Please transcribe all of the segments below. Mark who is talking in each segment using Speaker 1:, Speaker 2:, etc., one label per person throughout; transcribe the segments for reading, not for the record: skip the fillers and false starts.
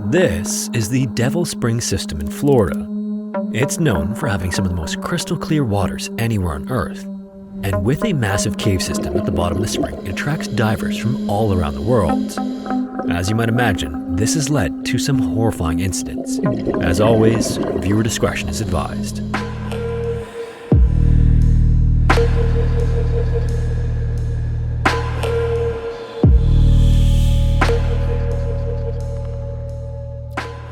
Speaker 1: This is the Devil Springs system in Florida. It's known for having some of the most crystal clear waters anywhere on Earth. And with a massive cave system at the bottom of the spring, it attracts divers from all around the world. As you might imagine, this has led to some horrifying incidents. As always, viewer discretion is advised.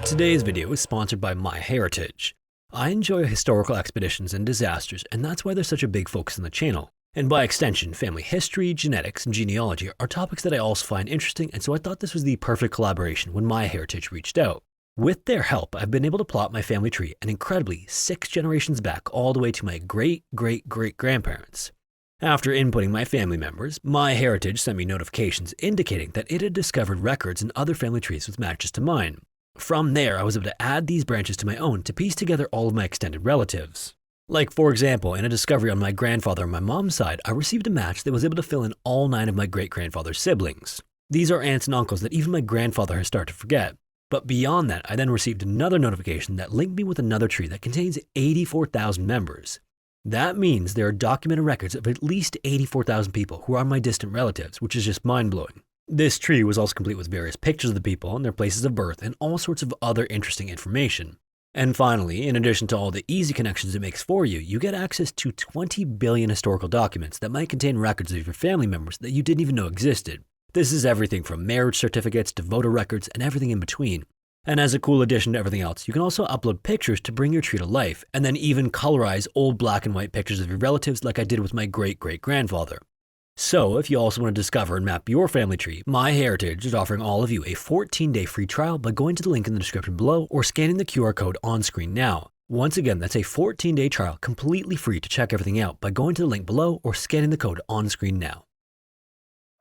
Speaker 1: Today's video is sponsored by MyHeritage. I enjoy historical expeditions and disasters, and that's why there's such a big focus on the channel. And by extension, family history, genetics, and genealogy are topics that I also find interesting, and so I thought this was the perfect collaboration when MyHeritage reached out. With their help, I've been able to plot my family tree, and incredibly, 6 generations back all the way to my great-great-great-grandparents. After inputting my family members, MyHeritage sent me notifications indicating that it had discovered records in other family trees with matches to mine. From there, I was able to add these branches to my own to piece together all of my extended relatives. Like, for example, in a discovery on my grandfather on my mom's side, I received a match that was able to fill in all 9 of my great-grandfather's siblings. These are aunts and uncles that even my grandfather has started to forget. But beyond that, I then received another notification that linked me with another tree that contains 84,000 members. That means there are documented records of at least 84,000 people who are my distant relatives, which is just mind-blowing. This tree was also complete with various pictures of the people and their places of birth and all sorts of other interesting information. And finally, in addition to all the easy connections it makes for you, you get access to 20 billion historical documents that might contain records of your family members that you didn't even know existed. This is everything from marriage certificates to voter records and everything in between. And as a cool addition to everything else, you can also upload pictures to bring your tree to life, and then even colorize old black and white pictures of your relatives like I did with my great-great-grandfather. So, if you also want to discover and map your family tree, MyHeritage is offering all of you a 14-day free trial by going to the link in the description below or scanning the QR code on screen now. Once again, that's a 14-day trial completely free to check everything out by going to the link below or scanning the code on screen now.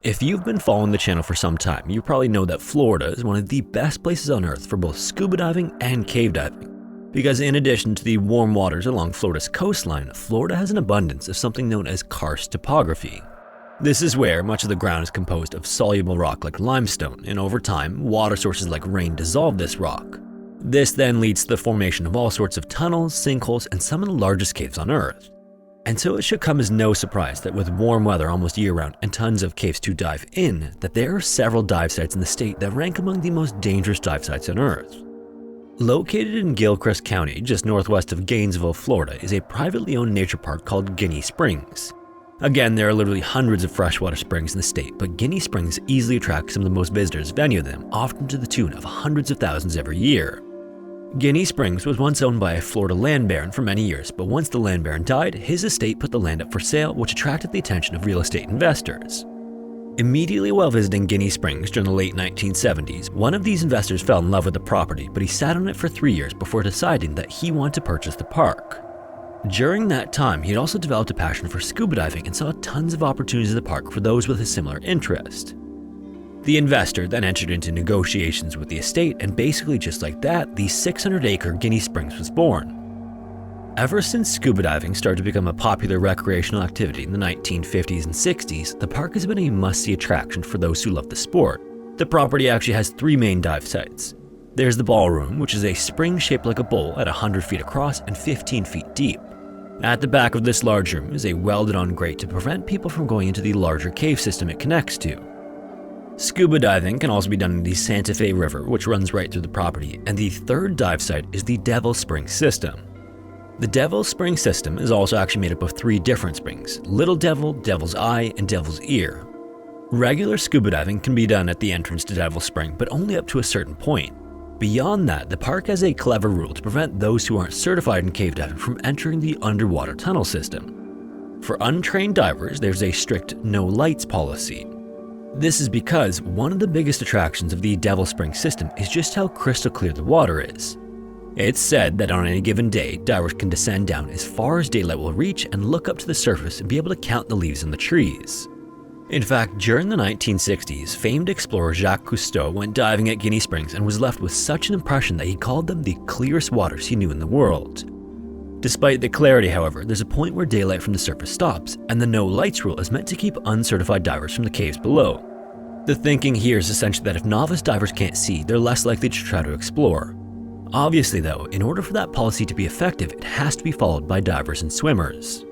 Speaker 1: If you've been following the channel for some time, you probably know that Florida is one of the best places on Earth for both scuba diving and cave diving. Because in addition to the warm waters along Florida's coastline, Florida has an abundance of something known as karst topography. This is where much of the ground is composed of soluble rock like limestone, and over time, water sources like rain dissolve this rock. This then leads to the formation of all sorts of tunnels, sinkholes, and some of the largest caves on Earth. And so it should come as no surprise that with warm weather almost year-round and tons of caves to dive in, that there are several dive sites in the state that rank among the most dangerous dive sites on Earth. Located in Gilchrist County, just northwest of Gainesville, Florida, is a privately owned nature park called Guinea Springs. Again, there are literally hundreds of freshwater springs in the state, but Guinea Springs easily attracts some of the most visitors of any of them, often to the tune of hundreds of thousands every year. Guinea Springs was once owned by a Florida land baron for many years, but once the land baron died, his estate put the land up for sale, which attracted the attention of real estate investors. Immediately while visiting Guinea Springs during the late 1970s, one of these investors fell in love with the property, but he sat on it for 3 years before deciding that he wanted to purchase the park. During that time, he had also developed a passion for scuba diving and saw tons of opportunities at the park for those with a similar interest. The investor then entered into negotiations with the estate, and basically just like that, the 600-acre Guinea Springs was born. Ever since scuba diving started to become a popular recreational activity in the 1950s and 60s, the park has been a must-see attraction for those who love the sport. The property actually has 3 main dive sites. There's the ballroom, which is a spring shaped like a bowl at 100 feet across and 15 feet deep. At the back of this large room is a welded-on grate to prevent people from going into the larger cave system it connects to. Scuba diving can also be done in the Santa Fe River, which runs right through the property, and the third dive site is the Devil Springs system. The Devil Springs system is also actually made up of 3 different springs: Little Devil, Devil's Eye, and Devil's Ear. Regular scuba diving can be done at the entrance to Devil Spring, but only up to a certain point. Beyond that, the park has a clever rule to prevent those who aren't certified in cave diving from entering the underwater tunnel system. For untrained divers, there's a strict no lights policy. This is because one of the biggest attractions of the Devil Springs system is just how crystal clear the water is. It's said that on any given day, divers can descend down as far as daylight will reach and look up to the surface and be able to count the leaves on the trees. In fact, during the 1960s, famed explorer Jacques Cousteau went diving at Guinea Springs and was left with such an impression that he called them the clearest waters he knew in the world. Despite the clarity, however, there's a point where daylight from the surface stops, and the no lights rule is meant to keep uncertified divers from the caves below. The thinking here is essentially that if novice divers can't see, they're less likely to try to explore. Obviously though, in order for that policy to be effective, it has to be followed by divers and swimmers.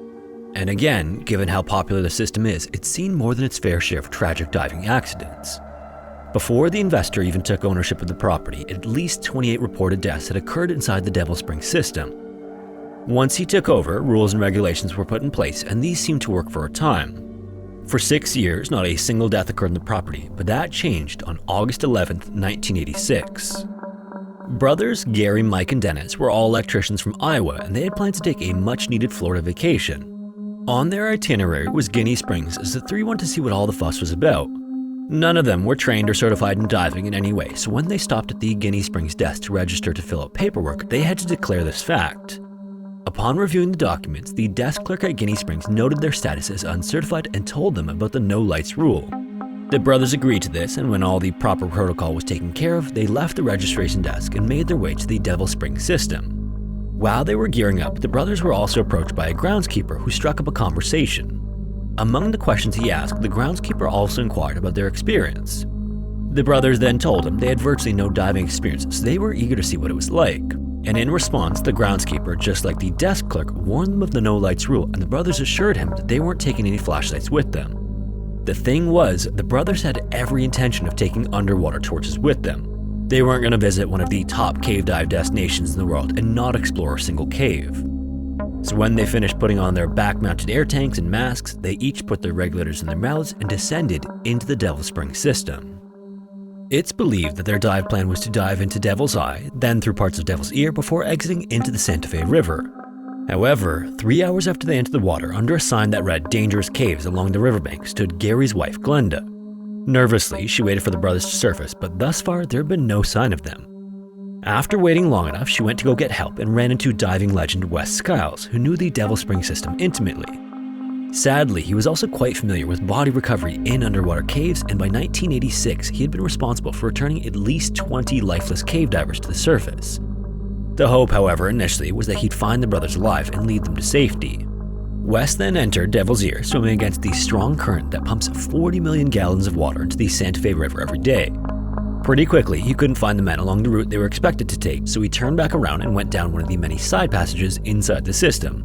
Speaker 1: And again, given how popular the system is, it's seen more than its fair share of tragic diving accidents. Before the investor even took ownership of the property, at least 28 reported deaths had occurred inside the Devil Springs system. Once he took over, rules and regulations were put in place, and these seemed to work for a time. For 6 years, not a single death occurred in the property, but that changed on August 11, 1986. Brothers Gary, Mike, and Dennis were all electricians from Iowa, and they had planned to take a much-needed Florida vacation. On their itinerary was Guinea Springs, as the three wanted to see what all the fuss was about. None of them were trained or certified in diving in any way, so when they stopped at the Guinea Springs desk to register to fill out paperwork, they had to declare this fact. Upon reviewing the documents, the desk clerk at Guinea Springs noted their status as uncertified and told them about the no lights rule. The brothers agreed to this, and when all the proper protocol was taken care of, they left the registration desk and made their way to the Devil Springs system. While they were gearing up, the brothers were also approached by a groundskeeper who struck up a conversation. Among the questions he asked, the groundskeeper also inquired about their experience. The brothers then told him they had virtually no diving experience, so they were eager to see what it was like. And in response, the groundskeeper, just like the desk clerk, warned them of the no lights rule, and the brothers assured him that they weren't taking any flashlights with them. The thing was, the brothers had every intention of taking underwater torches with them. They weren't going to visit one of the top cave dive destinations in the world and not explore a single cave. So when they finished putting on their back-mounted air tanks and masks, they each put their regulators in their mouths and descended into the Devil Springs system. It's believed that their dive plan was to dive into Devil's Eye, then through parts of Devil's Ear before exiting into the Santa Fe River. However, 3 hours after they entered the water, under a sign that read "Dangerous Caves" along the riverbank, stood Gary's wife, Glenda. Nervously, she waited for the brothers to surface, but thus far there had been no sign of them. After waiting long enough, she went to go get help and ran into diving legend Wes Skiles, who knew the Devil Springs system intimately. Sadly, he was also quite familiar with body recovery in underwater caves, and by 1986, he had been responsible for returning at least 20 lifeless cave divers to the surface. The hope, however, initially was that he'd find the brothers alive and lead them to safety. Wes then entered Devil's Ear, swimming against the strong current that pumps 40 million gallons of water into the Santa Fe River every day. Pretty quickly, he couldn't find the men along the route they were expected to take, so he turned back around and went down one of the many side passages inside the system.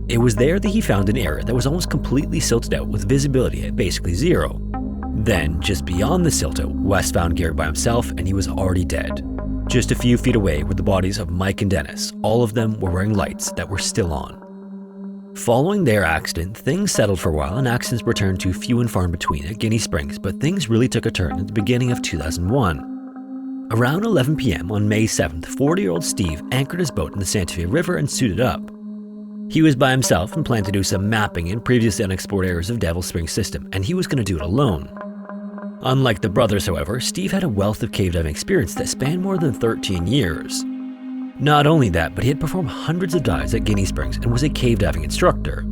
Speaker 1: It was there that he found an area that was almost completely silted out with visibility at basically zero. Then, just beyond the silt out, Wes found Gary by himself, and he was already dead. Just a few feet away were the bodies of Mike and Dennis. All of them were wearing lights that were still on. Following their accident, things settled for a while and accidents returned to few and far in between at Guinea Springs, but things really took a turn at the beginning of 2001. Around 11 p.m. on May 7th, 40-year-old Steve anchored his boat in the Santa Fe River and suited up. He was by himself and planned to do some mapping in previously unexplored areas of Devil Springs system, and he was going to do it alone. Unlike the brothers, however, Steve had a wealth of cave diving experience that spanned more than 13 years. Not only that, but he had performed hundreds of dives at Guinea Springs and was a cave diving instructor.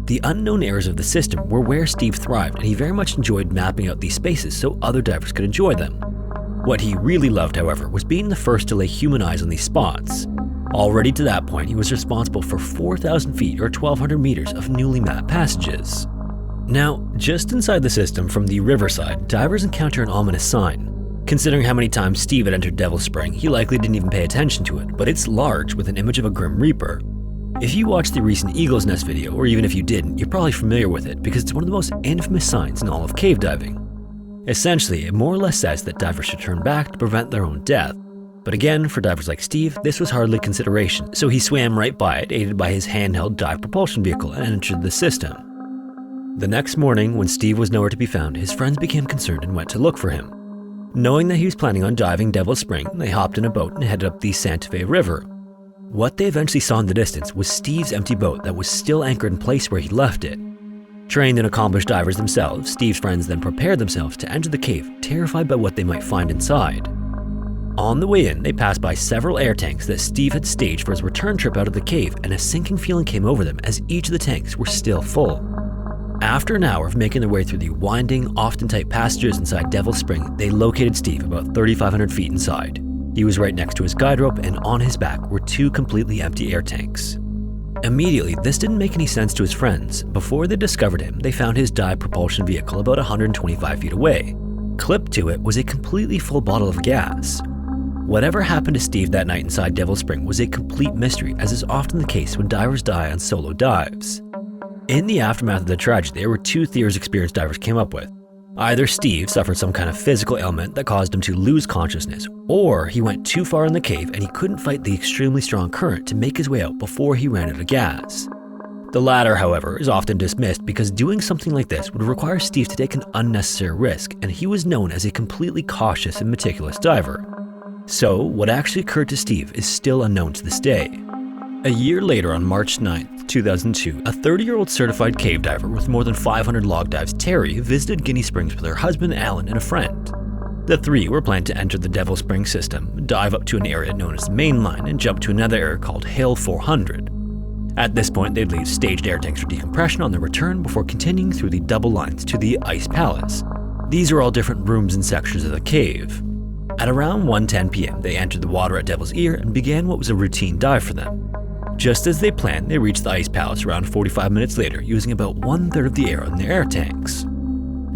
Speaker 1: The unknown areas of the system were where Steve thrived, and he very much enjoyed mapping out these spaces so other divers could enjoy them. What he really loved, however, was being the first to lay human eyes on these spots. Already to that point, he was responsible for 4,000 feet or 1,200 meters of newly mapped passages. Now, just inside the system from the riverside, divers encounter an ominous sign. Considering how many times Steve had entered Devil Spring, he likely didn't even pay attention to it, but it's large with an image of a Grim Reaper. If you watched the recent Eagle's Nest video, or even if you didn't, you're probably familiar with it because it's one of the most infamous signs in all of cave diving. Essentially, it more or less says that divers should turn back to prevent their own death. But again, for divers like Steve, this was hardly consideration, so he swam right by it, aided by his handheld dive propulsion vehicle, and entered the system. The next morning, when Steve was nowhere to be found, his friends became concerned and went to look for him. Knowing that he was planning on diving Devil Spring, they hopped in a boat and headed up the Santa Fe River. What they eventually saw in the distance was Steve's empty boat that was still anchored in place where he left it. Trained and accomplished divers themselves, Steve's friends then prepared themselves to enter the cave, terrified by what they might find inside. On the way in, they passed by several air tanks that Steve had staged for his return trip out of the cave, and a sinking feeling came over them as each of the tanks were still full. After an hour of making their way through the winding, often tight passages inside Devil Spring, they located Steve about 3,500 feet inside. He was right next to his guide rope, and on his back were two completely empty air tanks. Immediately, this didn't make any sense to his friends. Before they discovered him, they found his dive propulsion vehicle about 125 feet away. Clipped to it was a completely full bottle of gas. Whatever happened to Steve that night inside Devil Spring was a complete mystery, as is often the case when divers die on solo dives. In the aftermath of the tragedy, there were two theories experienced divers came up with. Either Steve suffered some kind of physical ailment that caused him to lose consciousness, or he went too far in the cave and he couldn't fight the extremely strong current to make his way out before he ran out of gas. The latter, however, is often dismissed because doing something like this would require Steve to take an unnecessary risk, and he was known as a completely cautious and meticulous diver. So, what actually occurred to Steve is still unknown to this day. A year later, on March 9, 2002, a 30-year-old certified cave diver with more than 500 log dives, Terry, visited Guinea Springs with her husband Alan and a friend. The three were planned to enter the Devil Spring system, dive up to an area known as the main line, and jump to another area called Hill 400. At this point, they'd leave staged air tanks for decompression on their return before continuing through the double lines to the Ice Palace. These are all different rooms and sections of the cave. At around 1:10 p.m., they entered the water at Devil's Ear and began what was a routine dive for them. Just as they planned, they reached the Ice Palace around 45 minutes later, using about 1/3 of the air in their air tanks.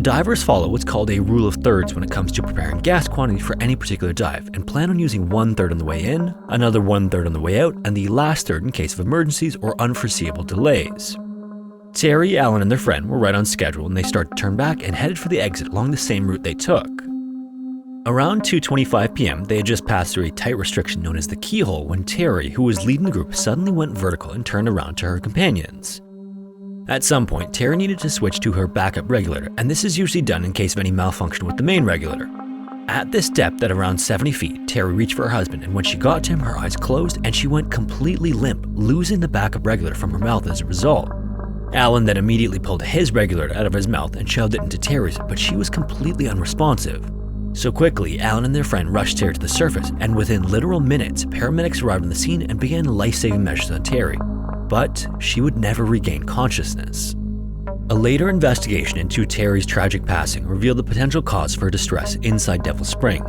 Speaker 1: Divers follow what's called a rule of thirds when it comes to preparing gas quantity for any particular dive, and plan on using 1/3 on the way in, another 1/3 on the way out, and the last third in case of emergencies or unforeseeable delays. Terry, Alan, and their friend were right on schedule, and they started to turn back and headed for the exit along the same route they took. Around 2:25 p.m., they had just passed through a tight restriction known as the keyhole when Terry, who was leading the group, suddenly went vertical and turned around to her companions. At some point, Terry needed to switch to her backup regulator, and this is usually done in case of any malfunction with the main regulator. At this depth at around 70 feet, Terry reached for her husband, and when she got to him, her eyes closed and she went completely limp, losing the backup regulator from her mouth as a result. Alan then immediately pulled his regulator out of his mouth and shoved it into Terry's, but she was completely unresponsive. So quickly, Alan and their friend rushed Terry to the surface, and within literal minutes, paramedics arrived on the scene and began life-saving measures on Terry. But she would never regain consciousness. A later investigation into Terry's tragic passing revealed the potential cause for her distress inside Devil Spring.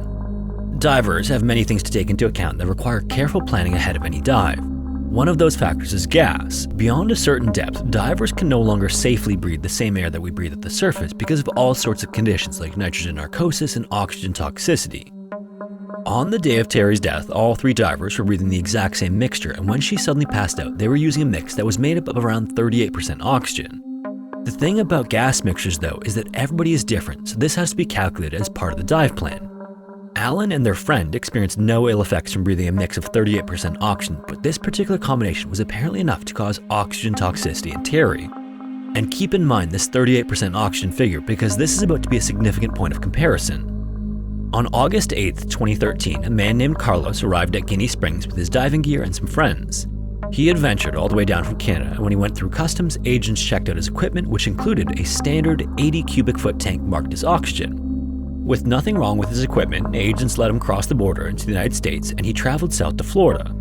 Speaker 1: Divers have many things to take into account that require careful planning ahead of any dive. One of those factors is gas. Beyond a certain depth, divers can no longer safely breathe the same air that we breathe at the surface because of all sorts of conditions like nitrogen narcosis and oxygen toxicity. On the day of Terry's death, all three divers were breathing the exact same mixture, and when she suddenly passed out, they were using a mix that was made up of around 38% oxygen. The thing about gas mixtures, though, is that everybody is different, so this has to be calculated as part of the dive plan. Alan and their friend experienced no ill effects from breathing a mix of 38% oxygen, but this particular combination was apparently enough to cause oxygen toxicity in Terry. And keep in mind this 38% oxygen figure because this is about to be a significant point of comparison. On August 8, 2013, a man named Carlos arrived at Guinea Springs with his diving gear and some friends. He had ventured all the way down from Canada, and when he went through customs, agents checked out his equipment, which included a standard 80 cubic foot tank marked as oxygen. With nothing wrong with his equipment, agents let him cross the border into the United States, and he traveled south to Florida.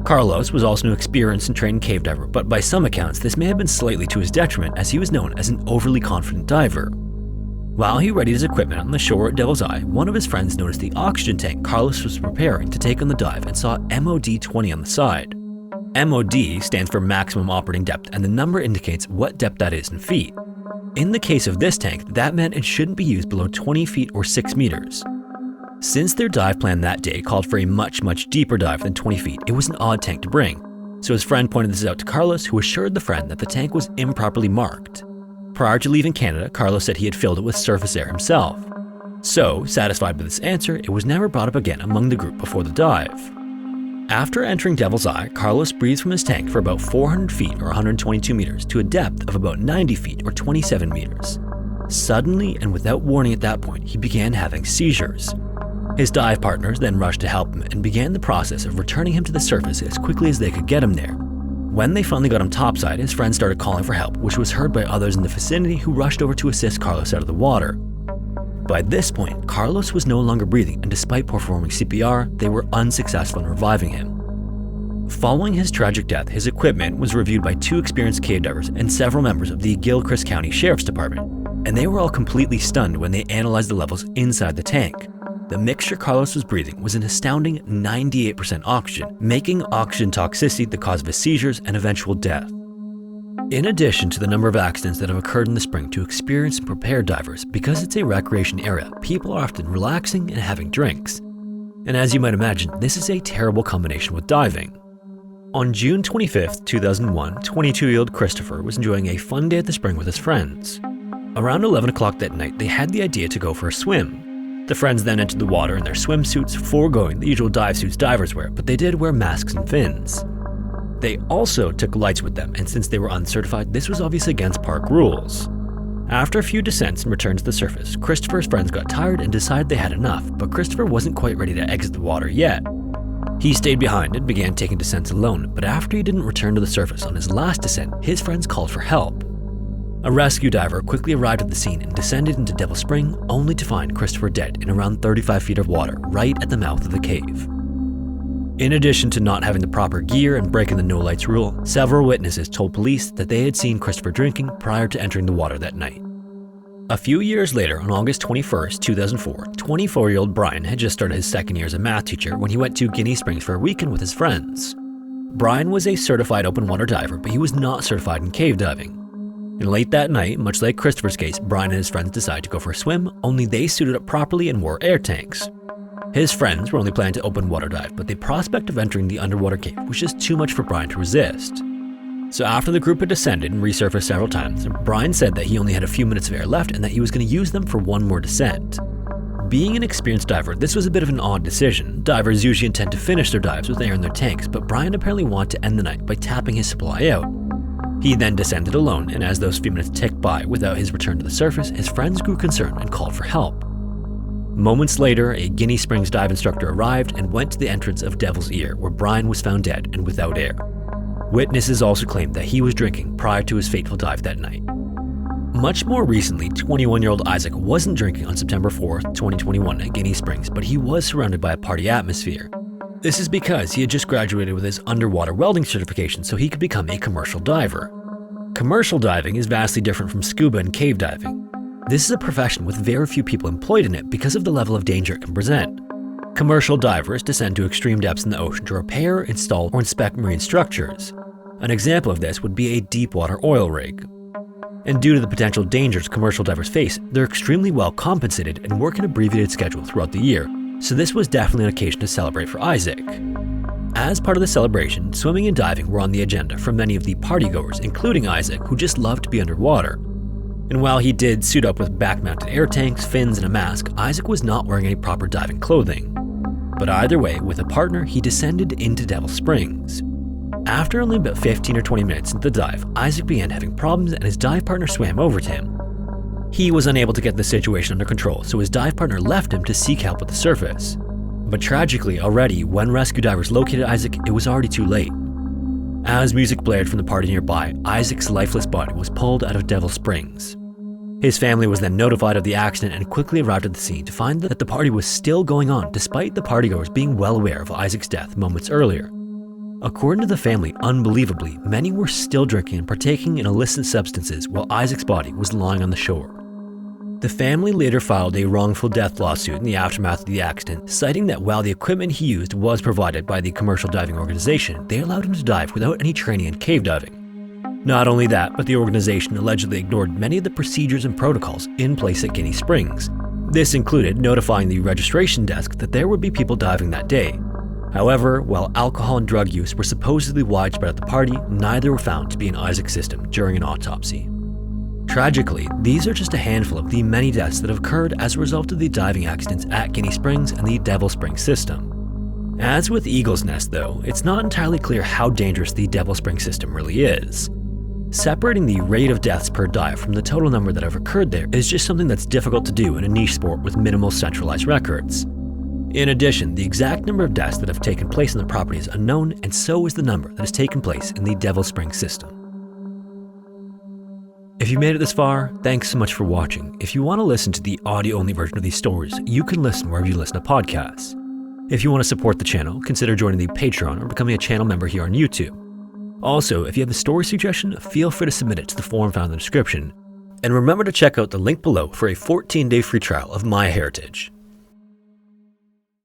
Speaker 1: Carlos was also an experienced and trained cave diver, but by some accounts, this may have been slightly to his detriment as he was known as an overly confident diver. While he readied his equipment on the shore at Devil's Eye, one of his friends noticed the oxygen tank Carlos was preparing to take on the dive and saw MOD 20 on the side. MOD stands for maximum operating depth, and the number indicates what depth that is in feet. In the case of this tank, that meant it shouldn't be used below 20 feet or 6 meters. Since their dive plan that day called for a much deeper dive than 20 feet, it was an odd tank to bring. So his friend pointed this out to Carlos, who assured the friend that the tank was improperly marked. Prior to leaving Canada, Carlos said he had filled it with surface air himself. So, satisfied with this answer, it was never brought up again among the group before the dive. After entering Devil's Eye, Carlos breathed from his tank for about 400 feet or 122 meters to a depth of about 90 feet or 27 meters. Suddenly, and without warning at that point, he began having seizures. His dive partners then rushed to help him and began the process of returning him to the surface as quickly as they could get him there. When they finally got him topside, his friends started calling for help, which was heard by others in the vicinity who rushed over to assist Carlos out of the water. By this point, Carlos was no longer breathing, and despite performing CPR, they were unsuccessful in reviving him. Following his tragic death, his equipment was reviewed by 2 experienced cave divers and several members of the Gilchrist County Sheriff's Department, and they were all completely stunned when they analyzed the levels inside the tank. The mixture Carlos was breathing was an astounding 98% oxygen, making oxygen toxicity the cause of his seizures and eventual death. In addition to the number of accidents that have occurred in the spring to experienced and prepared divers, because it's a recreation area, people are often relaxing and having drinks. And as you might imagine, this is a terrible combination with diving. On June 25th, 2001, 22-year-old Christopher was enjoying a fun day at the spring with his friends. Around 11 o'clock that night, they had the idea to go for a swim. The friends then entered the water in their swimsuits, foregoing the usual dive suits divers wear, but they did wear masks and fins. They also took lights with them, and since they were uncertified, this was obviously against park rules. After a few descents and returns to the surface, Christopher's friends got tired and decided they had enough, but Christopher wasn't quite ready to exit the water yet. He stayed behind and began taking descents alone, but after he didn't return to the surface on his last descent, his friends called for help. A rescue diver quickly arrived at the scene and descended into Devil Spring, only to find Christopher dead in around 35 feet of water right at the mouth of the cave. In addition to not having the proper gear and breaking the no lights rule, several witnesses told police that they had seen Christopher drinking prior to entering the water that night. A few years later, on August 21st, 2004, 24-year-old Brian had just started his second year as a math teacher when he went to Guinea Springs for a weekend with his friends. Brian was a certified open water diver, but he was not certified in cave diving. And late that night, much like Christopher's case, Brian and his friends decided to go for a swim, only they suited up properly and wore air tanks. His friends were only planning to open water dive, but the prospect of entering the underwater cave was just too much for Brian to resist. So after the group had descended and resurfaced several times, Brian said that he only had a few minutes of air left and that he was going to use them for one more descent. Being an experienced diver, this was a bit of an odd decision. Divers usually intend to finish their dives with air in their tanks, but Brian apparently wanted to end the night by tapping his supply out. He then descended alone, and as those few minutes ticked by without his return to the surface, his friends grew concerned and called for help. Moments later, a Guinea Springs dive instructor arrived and went to the entrance of Devil's Ear, where Brian was found dead and without air. Witnesses also claimed that he was drinking prior to his fateful dive that night. Much more recently, 21-year-old Isaac wasn't drinking on September 4th, 2021 at Guinea Springs, but he was surrounded by a party atmosphere. This is because he had just graduated with his underwater welding certification so he could become a commercial diver. Commercial diving is vastly different from scuba and cave diving. This is a profession with very few people employed in it because of the level of danger it can present. Commercial divers descend to extreme depths in the ocean to repair, install, or inspect marine structures. An example of this would be a deep-water oil rig. And due to the potential dangers commercial divers face, they're extremely well compensated and work an abbreviated schedule throughout the year, so this was definitely an occasion to celebrate for Isaac. As part of the celebration, swimming and diving were on the agenda for many of the partygoers, including Isaac, who just loved to be underwater. And while he did suit up with back-mounted air tanks, fins, and a mask, Isaac was not wearing any proper diving clothing. But either way, with a partner, he descended into Devil Springs. After only about 15 or 20 minutes into the dive, Isaac began having problems and his dive partner swam over to him. He was unable to get the situation under control, so his dive partner left him to seek help at the surface. But tragically, already, when rescue divers located Isaac, it was already too late. As music blared from the party nearby, Isaac's lifeless body was pulled out of Devil Springs. His family was then notified of the accident and quickly arrived at the scene to find that the party was still going on despite the partygoers being well aware of Isaac's death moments earlier. According to the family, unbelievably, many were still drinking and partaking in illicit substances while Isaac's body was lying on the shore. The family later filed a wrongful death lawsuit in the aftermath of the accident, citing that while the equipment he used was provided by the commercial diving organization, they allowed him to dive without any training in cave diving. Not only that, but the organization allegedly ignored many of the procedures and protocols in place at Guinea Springs. This included notifying the registration desk that there would be people diving that day. However, while alcohol and drug use were supposedly widespread at the party, neither were found to be in Isaac's system during an autopsy. Tragically, these are just a handful of the many deaths that have occurred as a result of the diving accidents at Guinea Springs and the Devil Springs system. As with Eagle's Nest though, it's not entirely clear how dangerous the Devil Springs system really is. Separating the rate of deaths per dive from the total number that have occurred there is just something that's difficult to do in a niche sport with minimal centralized records. In addition, the exact number of deaths that have taken place on the property is unknown, and so is the number that has taken place in the Devil Springs system. If you made it this far, thanks so much for watching. If you want to listen to the audio-only version of these stories, you can listen wherever you listen to podcasts. If you want to support the channel, consider joining the Patreon or becoming a channel member here on YouTube. Also, if you have a story suggestion, feel free to submit it to the form found in the description. And remember to check out the link below for a 14-day free trial of MyHeritage.